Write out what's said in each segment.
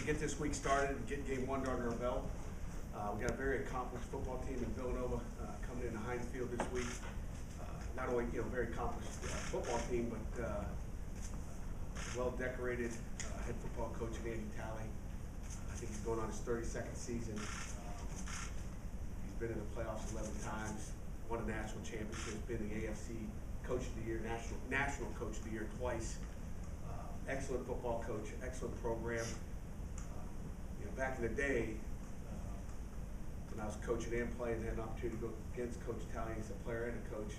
get this week started and get game one under our belt. We got a very accomplished football team in Villanova coming into Heinz Field this week. Not only very accomplished football team, but well decorated head football coach Andy Talley. I think he's going on his 32nd season. He's been in the playoffs 11 times, won a national championship, been the AFC Coach of the Year, National Coach of the Year twice. Excellent football coach, excellent program. Back in the day, when I was coaching and playing, I had an opportunity to go against Coach Talley as a player and a coach.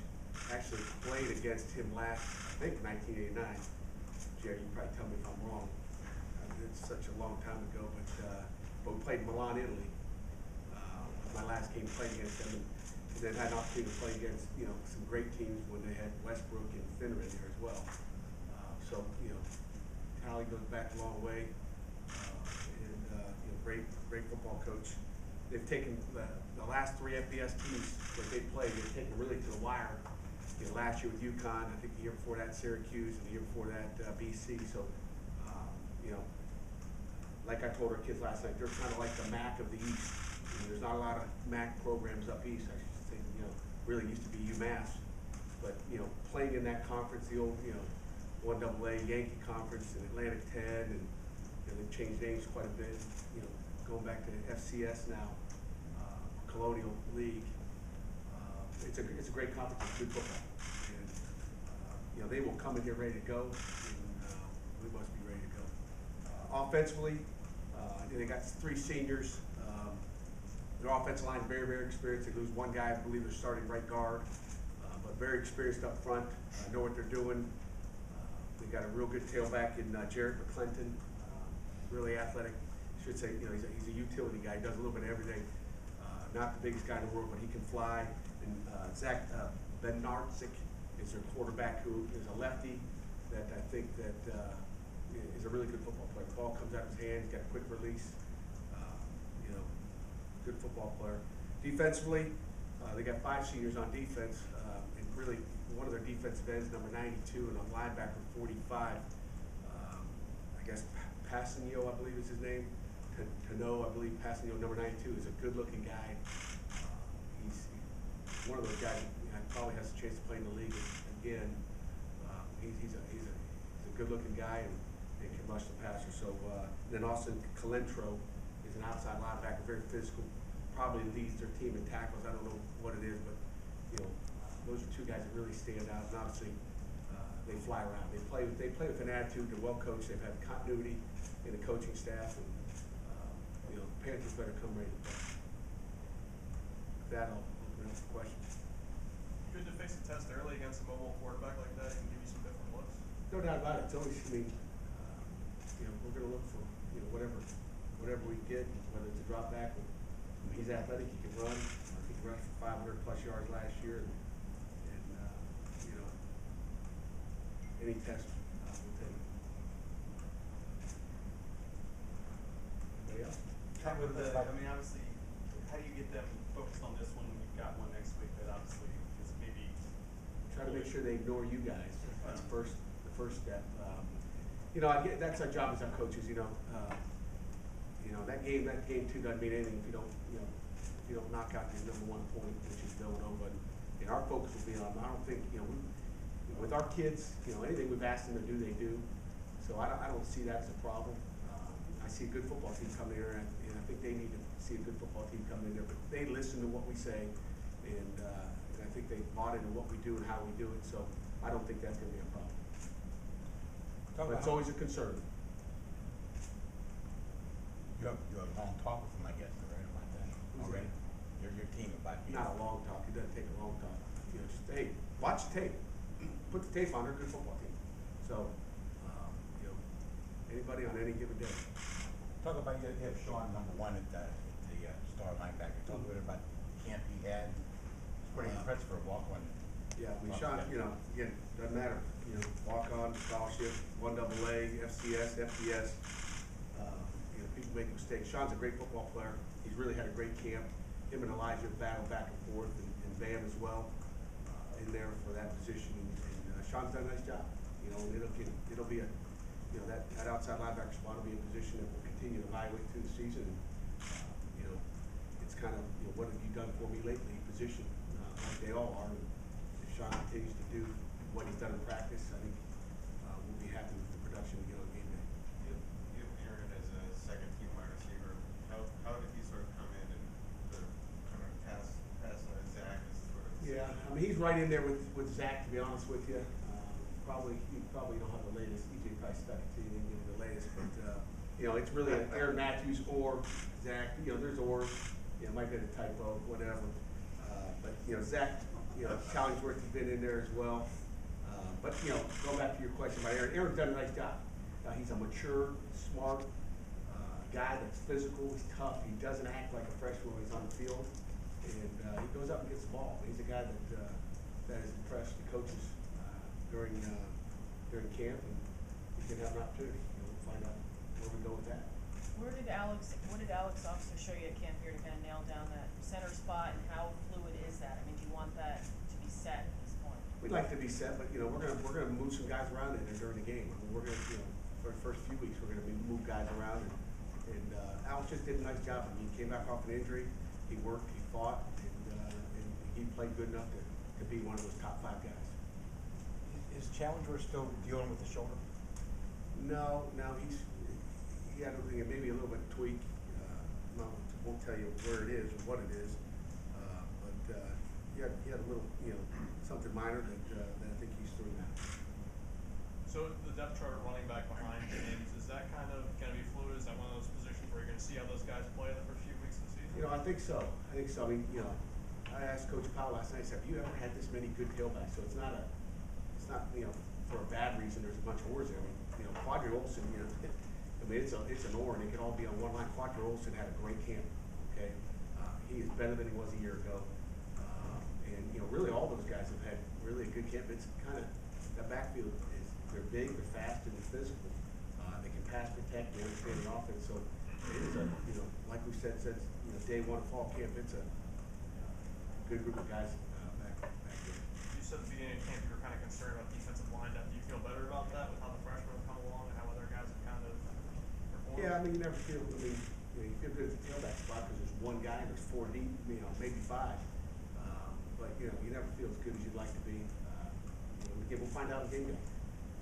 Actually played against him last, I think, 1989. Jerry, you probably tell me if I'm wrong. It's such a long time ago, but we played Milan, Italy. My last game played against them, and then had an opportunity to play against some great teams when they had Westbrook and Finner in there as well. So Talley goes back a long way, and great football coach. They've taken the last three FBS teams that they played. They've taken really to the wire. Last year with UConn, I think the year before that Syracuse, and the year before that BC. So, like I told our kids last night, they're kind of like the MAC of the East. There's not a lot of MAC programs up East. I should think, really used to be UMass, but playing in that conference, the old 1AA Yankee Conference and Atlantic 10, and they've changed names quite a bit. Going back to FCS now, Colonial League. It's a great conference. It's good football, and they will come in here ready to go, and we must be ready to go. Offensively, they got three seniors. Their offensive line is very, very experienced. They lose one guy, I believe they're starting right guard, but very experienced up front. Know what they're doing. They got a real good tailback in Jarrett McClinton, really athletic. I should say, he's a utility guy. He does a little bit of everything. Not the biggest guy in the world, but he can fly. And Zach Benartzik is their quarterback, who is a lefty that I think that is a really good football player. The ball comes out of his hand. He's got a quick release. Good football player. Defensively, they got five seniors on defense, and really one of their defensive ends, number 92, and a linebacker 45. I guess Passanio, I believe is his name. Tano, I believe Passanio, number 92, is a good-looking guy. He's one of those guys that probably has a chance to play in the league again. He's a good-looking guy and can rush the passer. So then Austin Calentro is an outside linebacker, very physical. Probably leads their team in tackles. I don't know what it is, but those are two guys that really stand out. And obviously, they fly around. They play with an attitude. They're well coached. They've had continuity in the coaching staff, and Panthers better come ready to play. With that, I'll open up for questions. Good to face a test early against a mobile quarterback like that and give you some different looks. No doubt about it. It's always, we're going to look for whatever we get, whether it's a drop back. He's athletic. He can run. He can rush for 500 plus yards last year, and any test we'll take. Anybody else? Obviously, how do you get them focused on this one when you've got one next week that obviously is maybe try to make sure they ignore you guys. That's the first step. That's our job as our coaches. That game too doesn't mean anything if you don't knock out your #1 point, which is Villanova. And our focus will be on. I don't think with our kids, anything we've asked them to do, they do. So I don't see that as a problem. I see a good football team coming here, and I think they need to see a good football team coming in there. But they listen to what we say, and I think they bought into what we do and how we do it. So I don't think that's going to be a problem. But it's always a concern. You have a long talk with him, I guess, right, about that already? Your team about you. Not a long talk. It doesn't take a long talk. Just hey, watch the tape. Put the tape on. They're a good football team. So, anybody on any given day. Talk about you have Sean #1 at the star linebacker. Talk a bit about the camp he had. It's pretty impressive for a walk-on. Yeah, Sean, again, doesn't matter. Walk-on, scholarship, 1AA, FCS, FBS. People make mistakes. Sean's a great football player. He's really had a great camp. Him and Elijah battle back and forth, and Bam as well in there for that position. And Sean's done a nice job. It'll be a that outside linebacker spot will be a position that we'll continue to evaluate through the season. You know, it's kind of, what have you done for me lately position, like they all are. And if Sean continues to do what he's done in practice, I think we'll be happy with the production we get on game day. You have Aaron as a second team wide receiver. How did he sort of come in and sort of kind of pass Zach as sort of? Yeah, I mean, he's right in there with Zach, to be honest with you. You probably don't have the latest. EJ probably stuck it to you, didn't give you the latest, but it's really an Aaron Matthews or Zach. There's or. It might be a typo, whatever. But Zach, Collingsworth has been in there as well. But going back to your question about Aaron, Aaron's done a nice job. He's a mature, smart guy that's physical. He's tough. He doesn't act like a freshman when he's on the field, and he goes up and gets the ball. He's a guy that has impressed the coaches during camp, and he's gonna have an opportunity. We'll find out where we go with that. What did Alex Officer show you at camp here to kind of nail down that center spot, and how fluid is that? I mean, do you want that to be set at this point? We'd like to be set, but we're gonna move some guys around in there during the game. I mean, we're gonna for the first few weeks we're gonna move guys around, and Alex just did a nice job. I mean, he came back off an injury, he worked, he fought, and he played good enough to be one of those top 5 guys. Is Challenger still dealing with the shoulder? No, he had maybe a little bit tweak. Won't tell you where it is or what it is, but he had a little, something minor that I think he's through now. So the depth chart running back behind James, is that kind of going to be fluid? Is that one of those positions where you're going to see how those guys play the first few weeks of the season? I think so. I mean, I asked Coach Powell last night. I said, "Have you ever had this many good tailbacks?" So it's not for a bad reason. There's a bunch of oars there. I mean, Quadri Olson, I mean, it's an oar, and it can all be on one line. Quadri Olson had a great camp. Okay, he is better than he was a year ago, and really all those guys have had really a good camp. It's kind of that backfield they're big, they're fast, and they're physical. They can pass, protect, they understand the offense. So it is like we said since day one of fall camp, it's a good group of guys back there. You said at the beginning of camp you were kind of concerned about defensive line depth. Do you feel better about that with how the freshmen have come along and how other guys have kind of performed? Yeah, I mean, you never feel. I mean, you feel good at the tailback spot because there's one guy and there's 4 deep. Maybe 5. But you never feel as good as you'd like to be. Again, we'll find out in game day.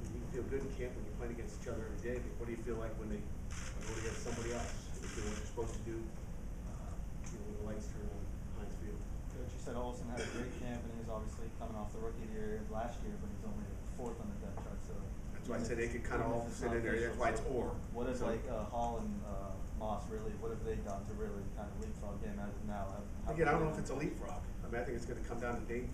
You can feel good in camp when you're playing against each other every day. But what do you feel like when they go against somebody else? They do what they're supposed to do. When the lights turn on Heinz Field. Coach, you said Olsen had a great camp, and he's obviously coming off the rookie year last year, but he's only 4th on the depth chart. So that's why I said they could kind of all sit in there. That's why it's or. What if Hall and Moss really? What have they done to really kind of leapfrog him as of now? Again, I don't know if it's a leapfrog. I mean, I think it's going to come down to game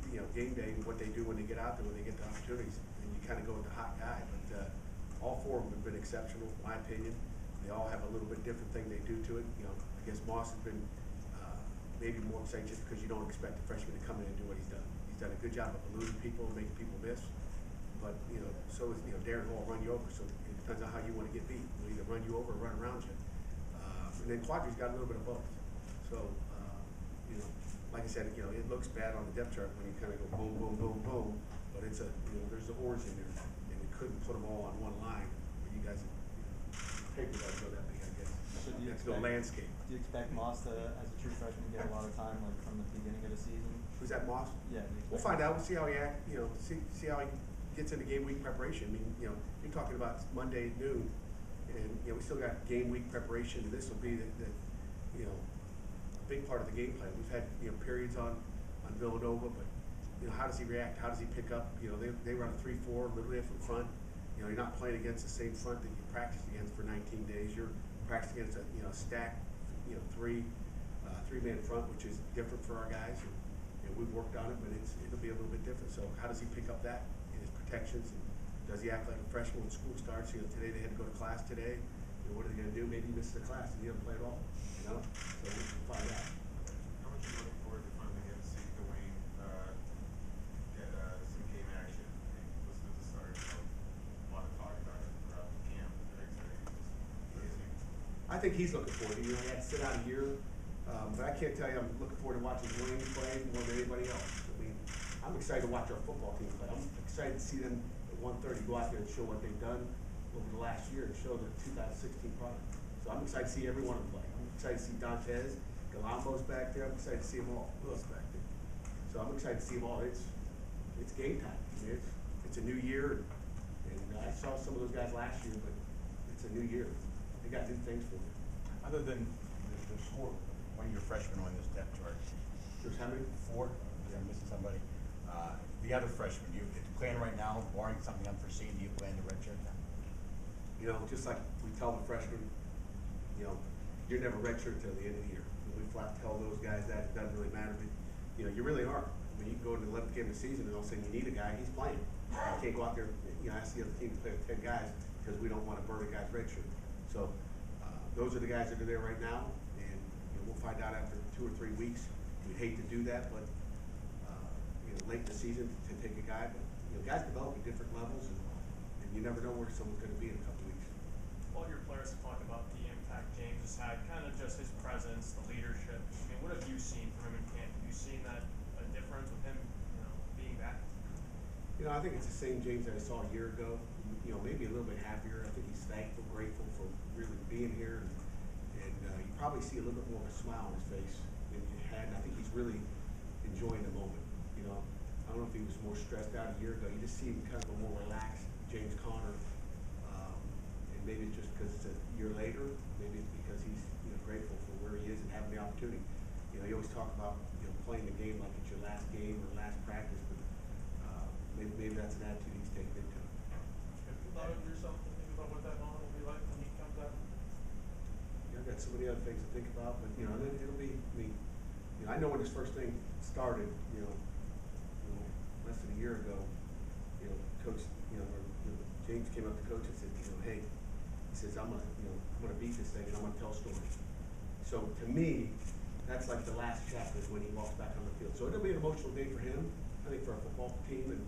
day and what they do when they get out there, when they get the opportunities, and you kind of go with the hot guy. But all 4 of them have been exceptional, in my opinion. They all have a little bit different thing they do to it. I guess Moss has been maybe more exciting just because you don't expect a freshman to come in and do what he's done. He's done a good job of eluding people, making people miss. But so is Darren Hall run you over. So it depends on how you want to get beat. He'll either run you over or run around you. And then Quadri's got a little bit of both. So like I said, it looks bad on the depth chart when you kind of go boom, boom, boom, boom. But it's there's the oars in there, and we couldn't put them all on one line. But you guys, paper doesn't go that big, I guess. So That's the landscape. Do you expect Moss to, as a true freshman, get a lot of time, like from the beginning of the season? Who's that, Moss? Yeah. We'll find out. We'll see how he acts. See how he gets into game week preparation. I mean, you're talking about Monday at noon, and we still got game week preparation. This will be the a big part of the game plan. We've had periods on Villanova, but how does he react? How does he pick up? They run a 3-4, literally from front. You're not playing against the same front that you practiced against for 19 days. You're practicing against a stacked, three-man front, which is different for our guys. And we've worked on it, but it'll be a little bit different. So how does he pick up that in his protections? And does he act like a freshman when school starts? Today they had to go to class today. What are they going to do? Maybe he misses the class and he doesn't play at all. So we'll find out. How much are you looking forward to finally getting to see Dwayne get some game action? Listen to the start. A lot of talk about it throughout the camp. I think he's looking forward to it. He had to sit out a year. But I can't tell you I'm looking forward to watching Dwayne play more than anybody else. I mean, I'm excited to watch our football team play. I'm excited to see them at 1:30 go out there and show what they've done. over the last year and show the 2016 product. So I'm excited to see every one of them play. I'm excited to see Dantes, Galambo's back there. I'm excited to see them all. Who else back there? So I'm excited to see them all. It's game time. I mean, it's a new year, and I saw some of those guys last year, but it's a new year. They got new things for you. Other than the score, one of your freshmen on this depth chart, There's how many? 4, yeah, I'm missing somebody. The other freshman, you plan right now, barring something unforeseen, do you plan to redshirt them? You know, just like we tell the freshmen, you know, you're never redshirt till the end of the year. We flat tell those guys that it doesn't really matter, but you know, you really are. I mean, you can go into the 11th game of the season and all of a sudden you need a guy, he's playing. You can't go out there, you know, ask the other team to play with 10 guys because we don't want to burn a guy's redshirt. So those are the guys that are there right now, and you know, we'll find out after 2 or 3 weeks. We'd hate to do that, but you know, late in the season to take a guy, but you know, guys develop at different levels, and you never know where someone's going to be in a couple weeks. All your players have talked about the impact James has had, kind of just his presence, the leadership. I mean, what have you seen from him in camp? Have you seen that a difference with him, you know, being back? You know, I think it's the same James that I saw a year ago. You know, maybe a little bit happier. I think he's thankful, grateful for really being here, and you probably see a little bit more of a smile on his face than he had. And I think he's really enjoying the moment. You know, I don't know if he was more stressed out a year ago. You just see him kind of a more relaxed James Conner, and maybe it's just because it's a year later. Maybe it's because he's grateful for where he is and having the opportunity. You know, you always talk about playing the game like it's your last game or last practice, but maybe that's an attitude he's taking into it. Have you thought of yourself to think about what that moment will be like when he comes out? You know, I've got so many other things to think about, but you know, then it'll be. I mean, you know, I know when this first thing started. You know, less than a year ago. You know, Coach. James came up to Coach and said, hey, he says, I'm gonna beat this thing and I'm gonna tell stories. So to me, that's like the last chapter is when he walks back on the field. So it'll be an emotional day for him. I think for our football team and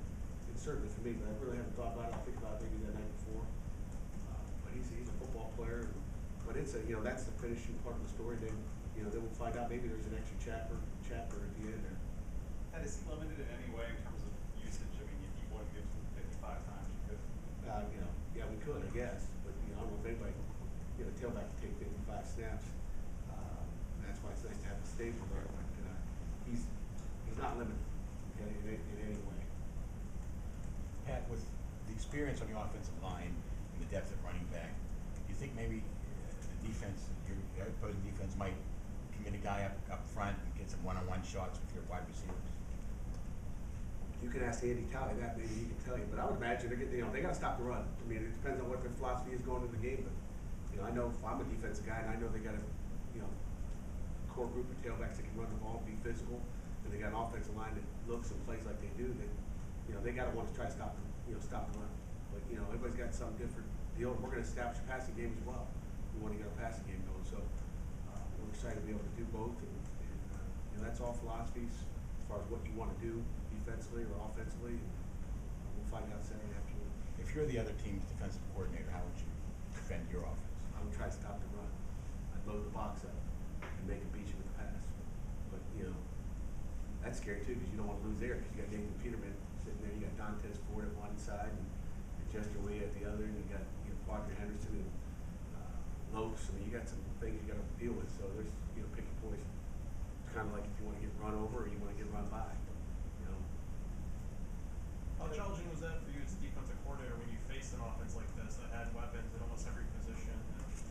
certainly for me, but I really haven't thought about it. I'll think about it maybe the night before. But he's a football player. But it's that's the finishing part of the story. Then we'll find out maybe there's an extra chapter at the end there. And is he limited in any way in terms of usage? I mean, if you want to give him 55 times, you could. Yeah, we could, I guess. But I don't know if anybody, tailback can take 55 snaps. That's why it's nice to have a stable there. But he's not limited in any way. Pat, with the experience on the offensive line and the depth at running back, do you think maybe the defense, your opposing defense, might commit a guy up front and get some one-on-one shots with your wide receivers? You can ask Andy Talley that, maybe he can tell you. But I would imagine they got to stop the run. I mean, it depends on what their philosophy is going into the game. But I know if I'm a defensive guy and I know they got a core group of tailbacks that can run the ball, be physical, and they got an offensive line that looks and plays like they do, then they got to want to try to stop the run. But everybody's got something different deal. We're going to establish a passing game as well. We want to get our passing game going. So we're excited to be able to do both, and that's all philosophies as far as what you want to do defensively or offensively. And we'll find out Saturday afternoon. If you're the other team's defensive coordinator, how would you defend your offense? I would try to stop the run. I'd load the box up and make it beat you with the pass. But that's scary too because you don't want to lose there because you got Nathan Peterman sitting there. You got Dantes Ford at one side and Jester Way at the other, and you got Quadri Henderson and Lopes. I mean, you got some things you got to deal with. So there's pick your poison. It's kind of like if you want to get run over or you want to get run by. How challenging was that for you as a defensive coordinator when you faced an offense like this that had weapons at almost every position,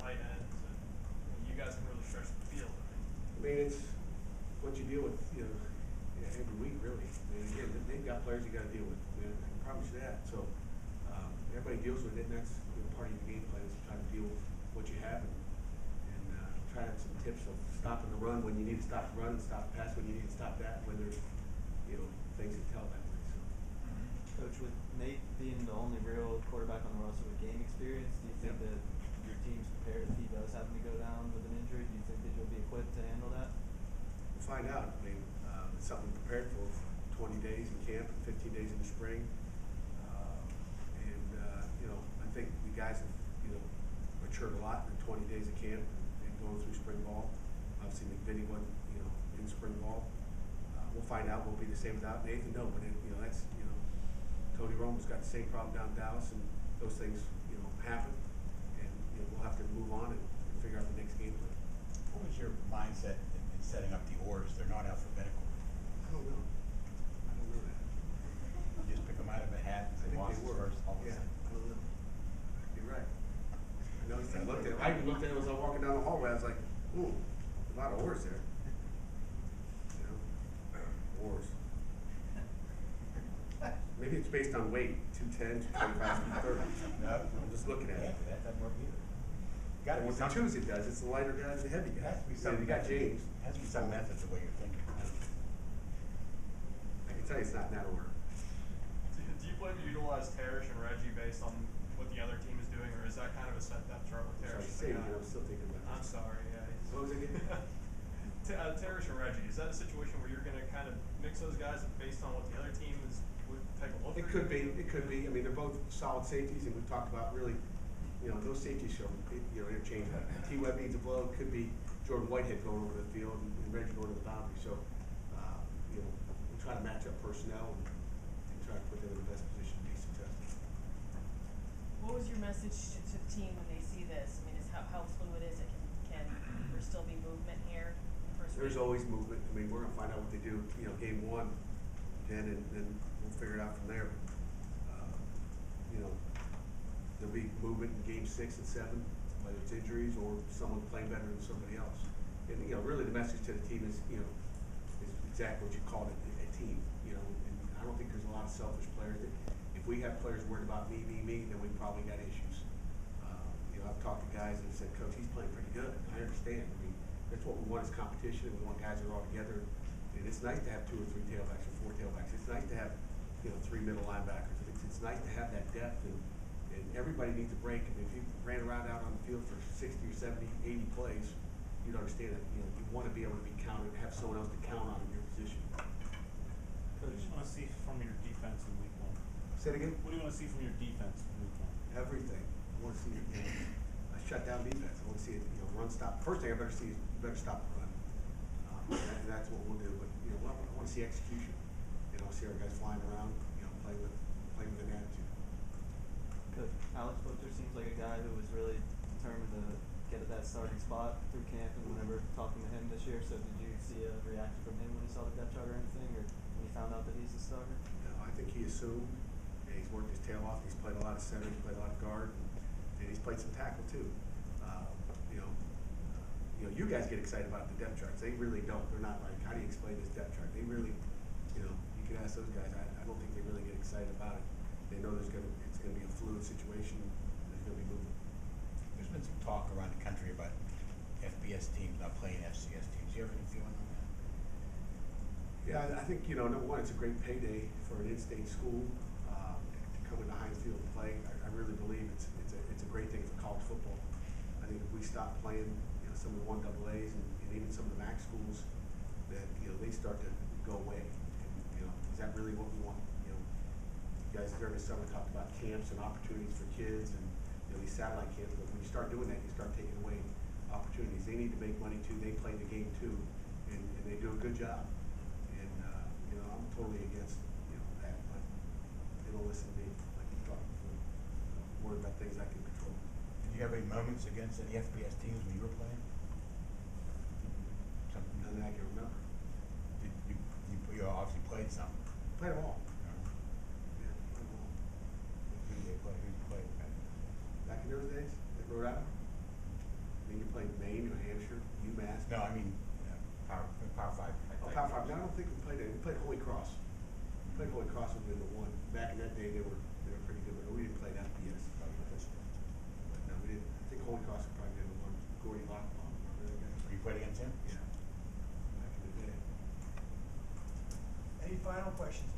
tight ends, and you guys can really stretch the field? I mean, it's what you deal with, every week, really. I mean, again, they've got players you got to deal with. I promise you that. So everybody deals with it, and that's part of your game plan is to try to deal with what you have and try to have some tips of stopping the run when you need to stop the run and stop the pass when you need to stop that. When there's things that tell that way. So. Coach, with Nate being the only real quarterback on the roster with game experience, do you think that your team's prepared if he does happen to go down with an injury? Do you think that you'll be equipped to handle that? We'll find out. I mean, it's something we prepared for 20 days in camp and 15 days in the spring. I think the guys have, matured a lot in the 20 days of camp and going through spring ball. Obviously, McVinney wasn't, in spring ball. We'll find out. We'll be the same without Nathan. No, but that's Tony Romo's got the same problem down in Dallas, and those things happen, and, we'll have to move on and figure out the next game plan. What was your mindset in setting up the orders? They're not alphabetical. I don't know. I don't know that. You just pick them out of a hat, I think Moss they is were. first, all the Yeah, same. I don't know. You're right. I noticed that. I even looked at it as I was walking down the hallway. I was like, a lot of oars there. Oars. Maybe it's based on weight, 210, 225, 230. No, I'm just looking at it. That doesn't work either. Gotta be Well, if you something. choose it does. It's the lighter guys, the heavy It guys. has to be Yeah, something. you got James. Has to be some method the way you're thinking. I can tell you it's not in that order. Do you plan to utilize Parrish and Reggie based on what the other team is doing, or is that kind of a set depth chart with Sorry, Parrish? say it again. I'm still thinking about I'm this. sorry, yeah. What was it again? Parrish and Reggie, is that a situation where you're gonna kind of mix those guys based on what the other team is, would take a look at? It could be. It could be. I mean, they're both solid safeties, and we've talked about really, those safeties show, interchangeable. T. Webb needs a blow. It could be Jordan Whitehead going over the field and Reggie going to the boundary. So, we'll try to match up personnel and try to put them in the best position to be successful. What was your message to the team when they see this? I mean, how fluid is it? Can there still be movement here? First There's week? always movement. I mean, we're gonna find out what they do, game one, and then we'll figure it out from there. There'll be movement in game 6 and 7, whether it's injuries or someone playing better than somebody else. And, really the message to the team is exactly what you called it, a team, and I don't think there's a lot of selfish players. If we have players worried about me, then we probably got issues. I've talked to guys that have said, Coach, he's playing pretty good. I understand. I mean, that's what we want is competition, and we want guys that are all together. And it's nice to have 2 or 3 tailbacks or 4 tailbacks. It's nice to have, 3 middle linebackers. It's nice to have that depth, and everybody needs a break. And if you ran around out on the field for 60 or 70, 80 plays, you'd understand that, you want to be able to be counted, have someone else to count on in your position. What do you want to see from your defense in week 1? Say it again? What do you want to see from your defense in week 1? Everything. I want to see a shutdown defense. I want to see it, run stop. First thing I better see is you better stop the run. And that's what we'll do. But I want to see execution. See our guys flying around. Play with an attitude. Good. Alex Butler seems like a guy who was really determined to get at that starting spot through camp and whenever talking to him this year. So did you see a reaction from him when he saw the depth chart or anything, or when he found out that he's the starter? I think he assumed, and he's worked his tail off. He's played a lot of center, he's played a lot of guard, and he's played some tackle too. You guys get excited about the depth charts. They really don't. They're not like, how do you explain this depth chart? They really, you can ask those guys. I don't think they really get excited about it. They know it's gonna be a fluid situation. There's gonna be movement. There's been some talk around the country about FBS teams not playing FCS teams. Do you have any feeling on that? Yeah, I think, number one, it's a great payday for an in-state school to come into Heinz Field and play. I really believe it's a great thing for college football. I think if we stop playing, some of the 1AA's and even some of the MAC schools, that they start to go away. And is that really what we want? You guys during the summer talked about camps and opportunities for kids and these satellite camps. But when you start doing that, you start taking away opportunities. They need to make money too. They play the game too, and they do a good job. And I'm totally against that, but they don't listen to me like you talk before. I'm worried about things I can control. Did you have any moments against any FBS teams when you were playing? Something None that I can remember. you obviously played some. Played them all. Uh, Yeah, played them all. Who did you play? Back in those days, at Rhode Island. I mean, you played Maine, New Hampshire, UMass. No, I mean Power 5. Oh, Power 5. No, I don't think we played it. We played Holy Cross. We played Holy Cross within the one. Back in that day, they were pretty good, but we didn't play FBS. But no, we didn't. I think Holy Cross was probably the one. Gordy Lockbaum, remember that guy? You played against him? Yeah. Back in the day. Any final questions?